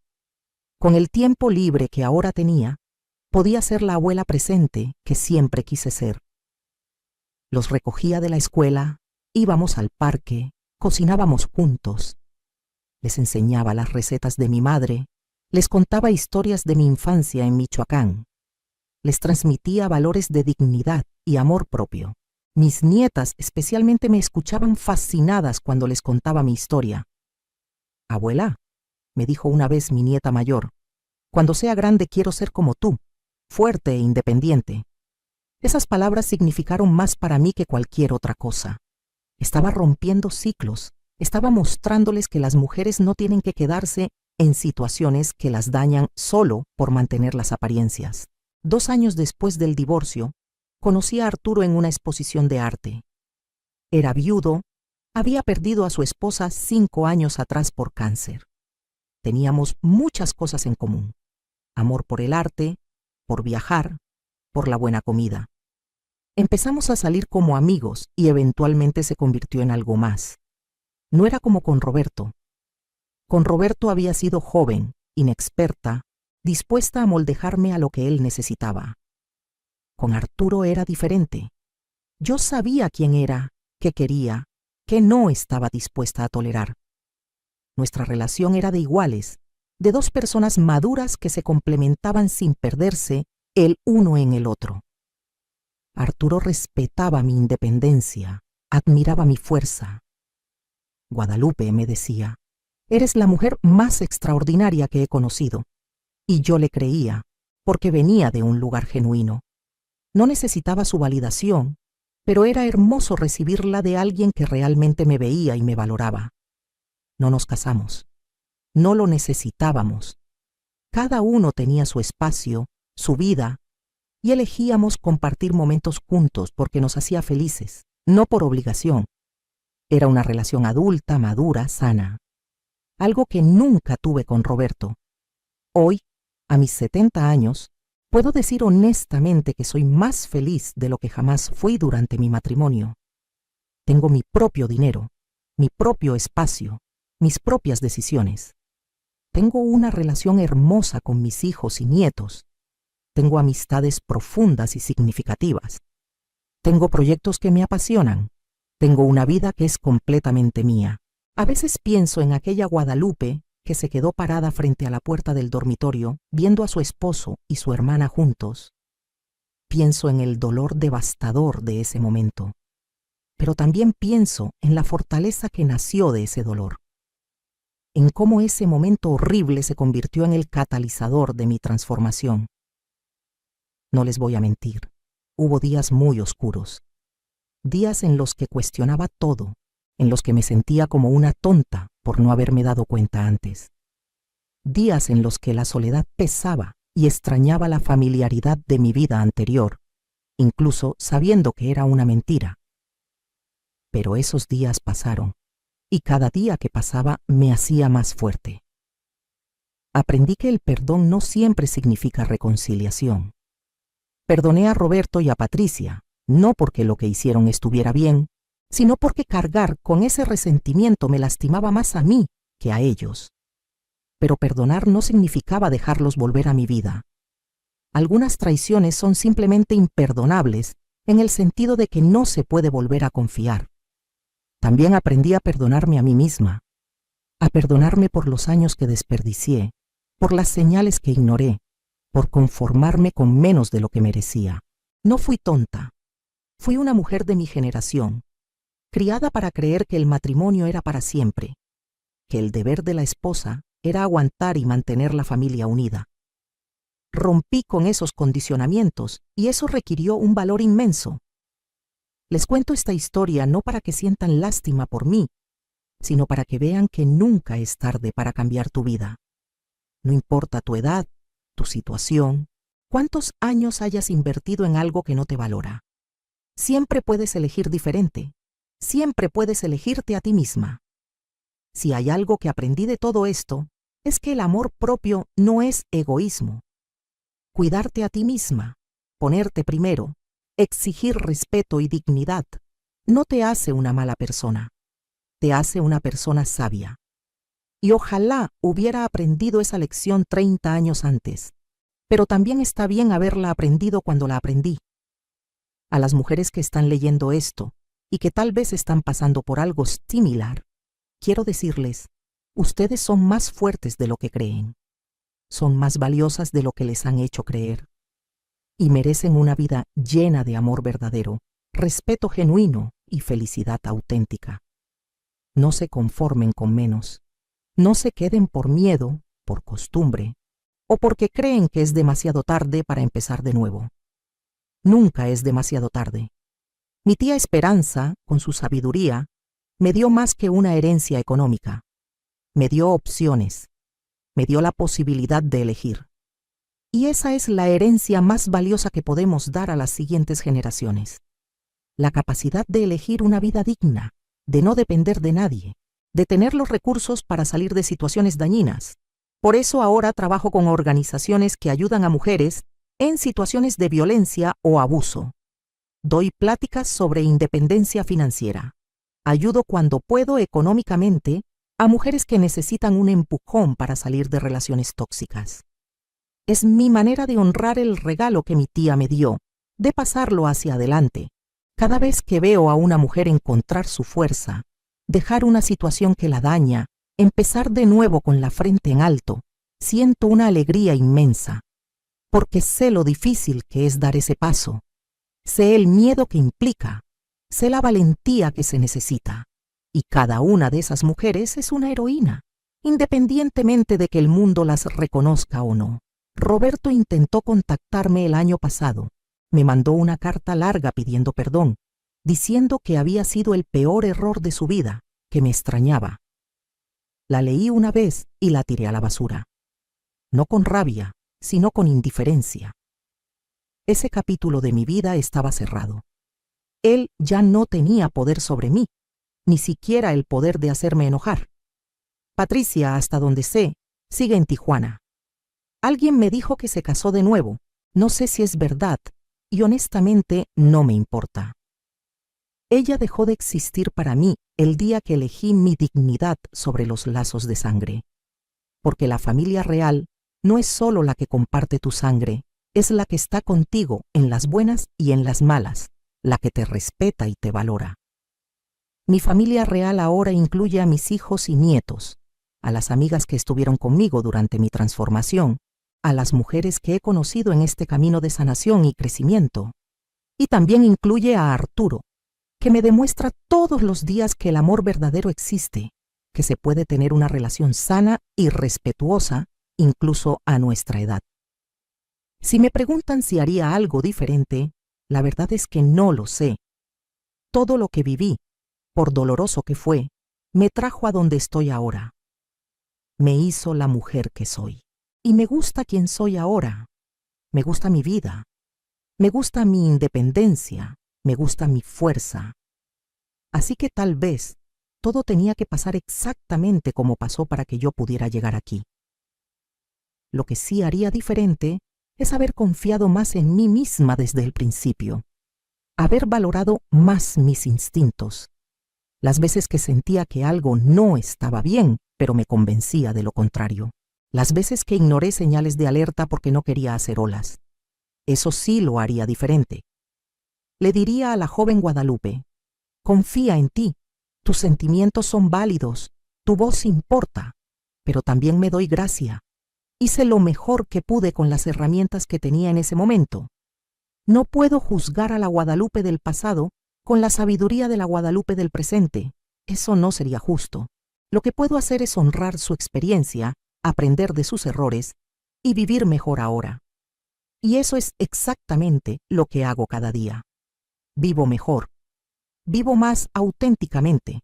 A: Con el tiempo libre que ahora tenía, podía ser la abuela presente que siempre quise ser. Los recogía de la escuela, íbamos al parque, cocinábamos juntos. Les enseñaba las recetas de mi madre, les contaba historias de mi infancia en Michoacán. Les transmitía valores de dignidad y amor propio. Mis nietas especialmente me escuchaban fascinadas cuando les contaba mi historia. «Abuela», me dijo una vez mi nieta mayor, «cuando sea grande quiero ser como tú, fuerte e independiente». Esas palabras significaron más para mí que cualquier otra cosa. Estaba rompiendo ciclos, estaba mostrándoles que las mujeres no tienen que quedarse en situaciones que las dañan solo por mantener las apariencias. 2 años después del divorcio, conocí a Arturo en una exposición de arte. Era viudo, había perdido a su esposa 5 años atrás por cáncer. Teníamos muchas cosas en común: amor por el arte, por viajar, por la buena comida. Empezamos a salir como amigos y eventualmente se convirtió en algo más. No era como con Roberto. Con Roberto había sido joven, inexperta, dispuesta a moldejarme a lo que él necesitaba. Con Arturo era diferente. Yo sabía quién era, qué quería, qué no estaba dispuesta a tolerar. Nuestra relación era de iguales, de 2 personas maduras que se complementaban sin perderse el uno en el otro. Arturo respetaba mi independencia, admiraba mi fuerza. «Guadalupe», me decía, «eres la mujer más extraordinaria que he conocido». Y yo le creía, porque venía de un lugar genuino. No necesitaba su validación, pero era hermoso recibirla de alguien que realmente me veía y me valoraba. No nos casamos. No lo necesitábamos. Cada uno tenía su espacio, su vida, y elegíamos compartir momentos juntos porque nos hacía felices, no por obligación. Era una relación adulta, madura, sana. Algo que nunca tuve con Roberto. Hoy, a mis 70 años, puedo decir honestamente que soy más feliz de lo que jamás fui durante mi matrimonio. Tengo mi propio dinero, mi propio espacio, mis propias decisiones. Tengo una relación hermosa con mis hijos y nietos. Tengo amistades profundas y significativas. Tengo proyectos que me apasionan. Tengo una vida que es completamente mía. A veces pienso en aquella Guadalupe que se quedó parada frente a la puerta del dormitorio viendo a su esposo y su hermana juntos. Pienso en el dolor devastador de ese momento, pero también pienso en la fortaleza que nació de ese dolor, en cómo ese momento horrible se convirtió en el catalizador de mi transformación. No les voy a mentir, hubo días muy oscuros, días en los que cuestionaba todo, en los que me sentía como una tonta por no haberme dado cuenta antes. Días en los que la soledad pesaba y extrañaba la familiaridad de mi vida anterior, incluso sabiendo que era una mentira. Pero esos días pasaron, y cada día que pasaba me hacía más fuerte. Aprendí que el perdón no siempre significa reconciliación. Perdoné a Roberto y a Patricia, no porque lo que hicieron estuviera bien, sino porque cargar con ese resentimiento me lastimaba más a mí que a ellos. Pero perdonar no significaba dejarlos volver a mi vida. Algunas traiciones son simplemente imperdonables en el sentido de que no se puede volver a confiar. También aprendí a perdonarme a mí misma, a perdonarme por los años que desperdicié, por las señales que ignoré, por conformarme con menos de lo que merecía. No fui tonta. Fui una mujer de mi generación, criada para creer que el matrimonio era para siempre, que el deber de la esposa era aguantar y mantener la familia unida. Rompí con esos condicionamientos y eso requirió un valor inmenso. Les cuento esta historia no para que sientan lástima por mí, sino para que vean que nunca es tarde para cambiar tu vida. No importa tu edad, tu situación, cuántos años hayas invertido en algo que no te valora. Siempre puedes elegir diferente. Siempre puedes elegirte a ti misma. Si hay algo que aprendí de todo esto, es que el amor propio no es egoísmo. Cuidarte a ti misma, ponerte primero, exigir respeto y dignidad, no te hace una mala persona, te hace una persona sabia. Y ojalá hubiera aprendido esa lección 30 años antes, pero también está bien haberla aprendido cuando la aprendí. A las mujeres que están leyendo esto, y que tal vez están pasando por algo similar, quiero decirles, ustedes son más fuertes de lo que creen, son más valiosas de lo que les han hecho creer, y merecen una vida llena de amor verdadero, respeto genuino y felicidad auténtica. No se conformen con menos, no se queden por miedo, por costumbre, o porque creen que es demasiado tarde para empezar de nuevo. Nunca es demasiado tarde. Mi tía Esperanza, con su sabiduría, me dio más que una herencia económica. Me dio opciones. Me dio la posibilidad de elegir. Y esa es la herencia más valiosa que podemos dar a las siguientes generaciones. La capacidad de elegir una vida digna, de no depender de nadie, de tener los recursos para salir de situaciones dañinas. Por eso ahora trabajo con organizaciones que ayudan a mujeres en situaciones de violencia o abuso. Doy pláticas sobre independencia financiera. Ayudo cuando puedo económicamente a mujeres que necesitan un empujón para salir de relaciones tóxicas. Es mi manera de honrar el regalo que mi tía me dio, de pasarlo hacia adelante. Cada vez que veo a una mujer encontrar su fuerza, dejar una situación que la daña, empezar de nuevo con la frente en alto, siento una alegría inmensa, porque sé lo difícil que es dar ese paso. Sé el miedo que implica, sé la valentía que se necesita, y cada una de esas mujeres es una heroína, independientemente de que el mundo las reconozca o no. Roberto intentó contactarme el año pasado, me mandó una carta larga pidiendo perdón, diciendo que había sido el peor error de su vida, que me extrañaba. La leí una vez y la tiré a la basura. No con rabia, sino con indiferencia. Ese capítulo de mi vida estaba cerrado. Él ya no tenía poder sobre mí, ni siquiera el poder de hacerme enojar. Patricia, hasta donde sé, sigue en Tijuana. Alguien me dijo que se casó de nuevo. No sé si es verdad, y honestamente no me importa. Ella dejó de existir para mí el día que elegí mi dignidad sobre los lazos de sangre. Porque la familia real no es solo la que comparte tu sangre, es la que está contigo en las buenas y en las malas, la que te respeta y te valora. Mi familia real ahora incluye a mis hijos y nietos, a las amigas que estuvieron conmigo durante mi transformación, a las mujeres que he conocido en este camino de sanación y crecimiento. Y también incluye a Arturo, que me demuestra todos los días que el amor verdadero existe, que se puede tener una relación sana y respetuosa, incluso a nuestra edad. Si me preguntan si haría algo diferente, la verdad es que no lo sé. Todo lo que viví, por doloroso que fue, me trajo a donde estoy ahora. Me hizo la mujer que soy. Y me gusta quien soy ahora. Me gusta mi vida. Me gusta mi independencia. Me gusta mi fuerza. Así que tal vez todo tenía que pasar exactamente como pasó para que yo pudiera llegar aquí. Lo que sí haría diferente es haber confiado más en mí misma desde el principio, haber valorado más mis instintos. Las veces que sentía que algo no estaba bien, pero me convencía de lo contrario. Las veces que ignoré señales de alerta porque no quería hacer olas. Eso sí lo haría diferente. Le diría a la joven Guadalupe: confía en ti, tus sentimientos son válidos, tu voz importa, pero también me doy gracia. Hice lo mejor que pude con las herramientas que tenía en ese momento. No puedo juzgar a la Guadalupe del pasado con la sabiduría de la Guadalupe del presente. Eso no sería justo. Lo que puedo hacer es honrar su experiencia, aprender de sus errores y vivir mejor ahora. Y eso es exactamente lo que hago cada día. Vivo mejor. Vivo más auténticamente.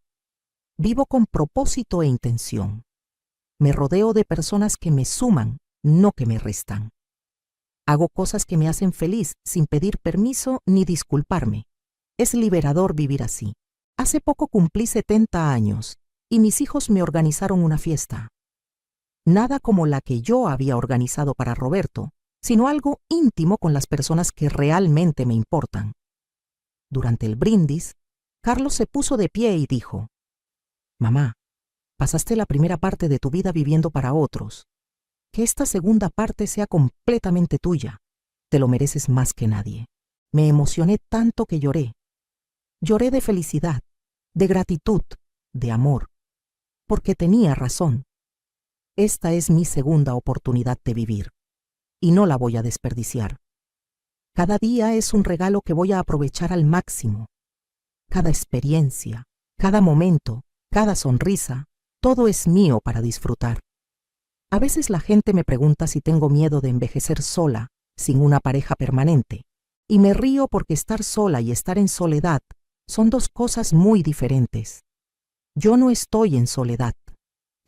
A: Vivo con propósito e intención. Me rodeo de personas que me suman, no que me restan. Hago cosas que me hacen feliz sin pedir permiso ni disculparme. Es liberador vivir así. Hace poco cumplí 70 años y mis hijos me organizaron una fiesta. Nada como la que yo había organizado para Roberto, sino algo íntimo con las personas que realmente me importan. Durante el brindis, Carlos se puso de pie y dijo: «Mamá, pasaste la primera parte de tu vida viviendo para otros. Que esta segunda parte sea completamente tuya. Te lo mereces más que nadie». Me emocioné tanto que lloré. Lloré de felicidad, de gratitud, de amor, porque tenía razón. Esta es mi segunda oportunidad de vivir, y no la voy a desperdiciar. Cada día es un regalo que voy a aprovechar al máximo. Cada experiencia, cada momento, cada sonrisa, todo es mío para disfrutar. A veces la gente me pregunta si tengo miedo de envejecer sola, sin una pareja permanente, y me río porque estar sola y estar en soledad son dos cosas muy diferentes. Yo no estoy en soledad.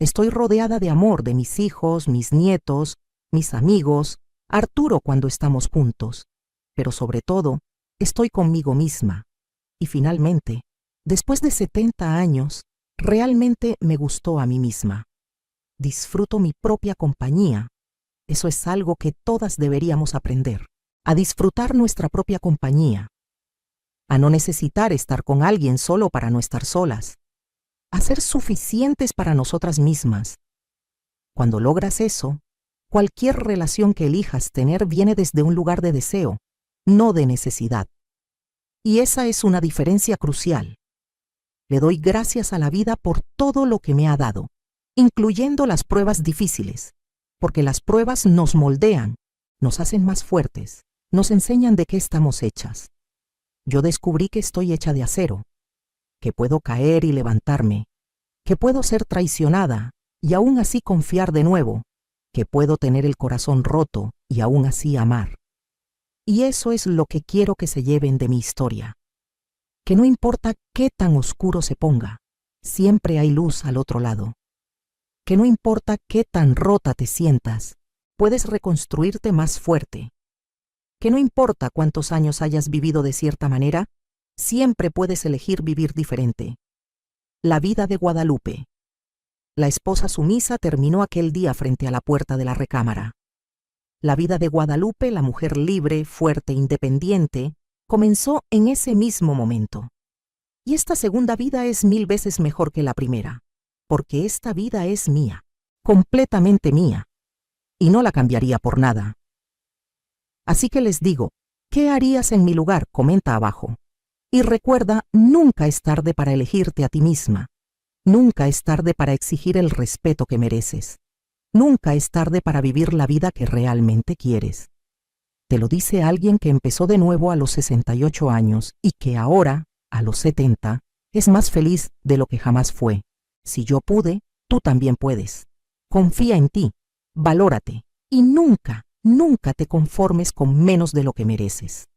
A: Estoy rodeada de amor de mis hijos, mis nietos, mis amigos, Arturo cuando estamos juntos, pero sobre todo, estoy conmigo misma. Y finalmente, después de 70 años, realmente me gustó a mí misma. Disfruto mi propia compañía. Eso es algo que todas deberíamos aprender, a disfrutar nuestra propia compañía, a no necesitar estar con alguien solo para no estar solas, a ser suficientes para nosotras mismas. Cuando logras eso, cualquier relación que elijas tener viene desde un lugar de deseo, no de necesidad. Y esa es una diferencia crucial. Le doy gracias a la vida por todo lo que me ha dado, incluyendo las pruebas difíciles, porque las pruebas nos moldean, nos hacen más fuertes, nos enseñan de qué estamos hechas. Yo descubrí que estoy hecha de acero, que puedo caer y levantarme, que puedo ser traicionada y aún así confiar de nuevo, que puedo tener el corazón roto y aún así amar. Y eso es lo que quiero que se lleven de mi historia. que no importa qué tan oscuro se ponga, siempre hay luz al otro lado. Que no importa qué tan rota te sientas, puedes reconstruirte más fuerte. Que no importa cuántos años hayas vivido de cierta manera, siempre puedes elegir vivir diferente. La vida de Guadalupe. La esposa sumisa terminó aquel día frente a la puerta de la recámara. La vida de Guadalupe, la mujer libre, fuerte, independiente, comenzó en ese mismo momento. Y esta segunda vida es 1000 veces mejor que la primera, porque esta vida es mía, completamente mía, y no la cambiaría por nada. Así que les digo, ¿qué harías en mi lugar? Comenta abajo. Y recuerda, nunca es tarde para elegirte a ti misma. Nunca es tarde para exigir el respeto que mereces. Nunca es tarde para vivir la vida que realmente quieres. Te lo dice alguien que empezó de nuevo a los 68 años y que ahora, a los 70, es más feliz de lo que jamás fue. Si yo pude, tú también puedes. Confía en ti, valórate y nunca, nunca te conformes con menos de lo que mereces.